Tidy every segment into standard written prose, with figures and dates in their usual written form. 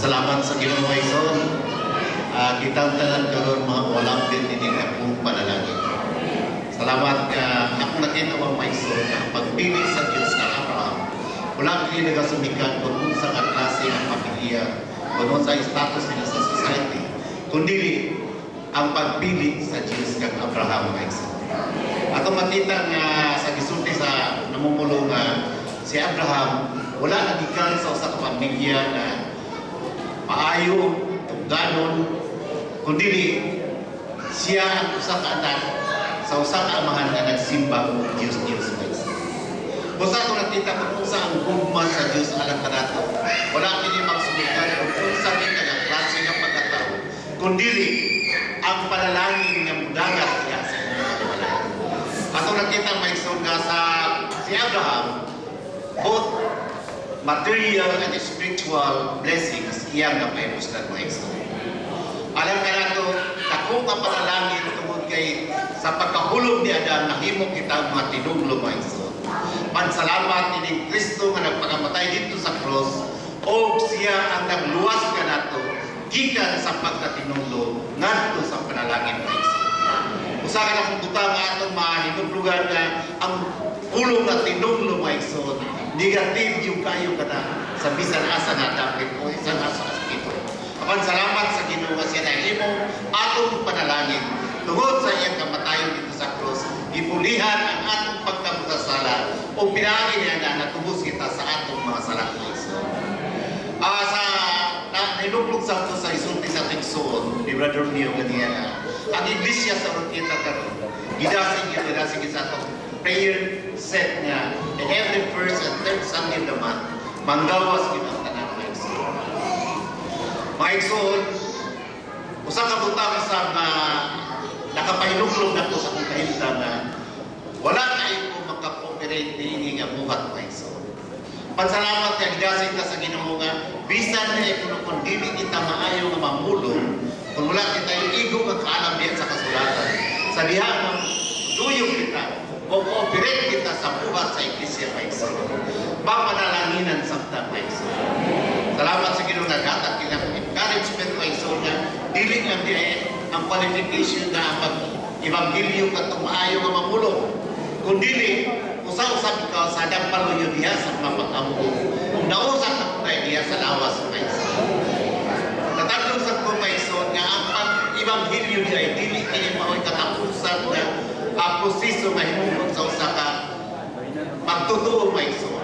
Pasalamat sa Ginoo Ison. Kitang tanan karon mga walang din akong panalangin. Salamat ka ako nakita ang Maison ang pagpili sa Diyos na Abraham. Wala kini nagasumikan kung unsa nga klase ng pamilya, kung unsa status nila sa society, kundi ang pagpili sa Diyos kang Abraham Maison. Ato makita nga sa gisulti sa namumulo nga si Abraham wala nagikan sa usa ka pamilya na maayo, tungganon, kundi siya ang usa ka anak sa usa ka amahan nga nagsimba og Dios Maison. Busa ko nakita kung unsa ang gugma sa Dios alang kanato. Wala kini magsumikan kung unsa kita nga klase ng pagkatao, kundi ang panalangin nga mudangat niya sa mga. Ato nakita Maison nga sa si Abraham, both material and spiritual blessings iyang napahimustan Maison. Alam ka na ito, takong ang panalangin tungkol kay sa pagkahulog ni Adan, nahimo kita mga tinuglo Maison. Pansalamat ni Kristo nga nagpakamatay dito sa cross o siya ang nagluwas ka na ito gikan sa pagkatinuglo ngadto sa panalangin Maison. Usa ka na kung butang nga itong mahinuglugan nga ang hulog na tinuglo Maison, negative yung kayo ka na sa bisan asa na dapat o isang asa ito. Apan salamat sa Ginoo nga siya nahimo atong panalangin tungod sa iyang kamatayon dito sa cross, ipulihan ang atong pagkabutasala o pinaagi niya na natubos kita sa atong mga sala Maison. Sa niluklog sa ito sa isulti sa teksoon ni Brother Leo Ganiana, ang iglesia sa Rotita karon gidasig sa atong prayer set niya in every first and third Sunday of the month, manggawas kita tanan Maison. Maison, usa ka butang sa nakapahinuklog na to sa kong kahimtangan, wala kayo kung makapooperate ni nga buhat Maison. Pansalamat kay gidasig ka sa Ginoo nga bisan na kung dili kita maayo nga mamulong, kung wala kita yung igo nga kaalam diyan sa kasulatan, sa diha nga tuyong kita o cooperate kita sa buhat sa iglesia Maison. Papanalanginan sabta Maison. Salamat sa Ginoo naghatag kita ng encouragement Maison nga dili lang di ang qualification na ang pag-ebanghelyo katong maayo nga mamulong, kundi usa-usab ka sa dampaluyo diha sa mapag-ampo kung nausa ka po diha sa lawas Maison. Natagong sa ko Maison nga ang pag-ebanghelyo diha dili kini mao'y katapusan na proseso nga himuon sa usa ka pagtutuo Maison.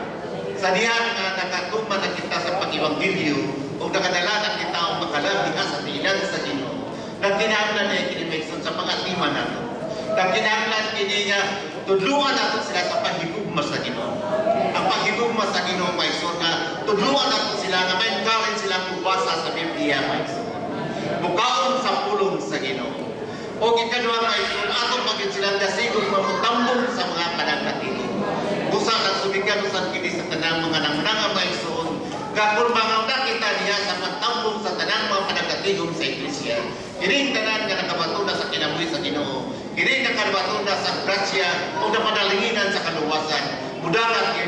Sa diha nga nakatuman na kita sa pag-ebanghelyo o nakadala na kita ang makalam diha sa tiinan sa Ginoo, nagkinahanglan na kini Maison sa pangatiman nato. Nagkinahanglan kini nga tudluan nato sila sa paghigugma sa Ginoo. Ang paghigugma sa Ginoo Maison nga tudluan nato sila nga may karon sila kubasa sa Biblia Maison. Mukaon sa pulong sa Ginoo. O ikaduha Maison, atong maging silang dasigog mamutambong sa mga panagkatilo. Busa ang sumikan sa kini sa tanang mga nangnanga Maison, gapon mga kita niya sa matambong sa tanang mga panagkatigong sa iglesia. Kini tanan nga nakabatuna sa kinabuhi sa Ginoo. Kini nakabatuna sa grasya o napadalinginan sa kaluwasan. Mudangat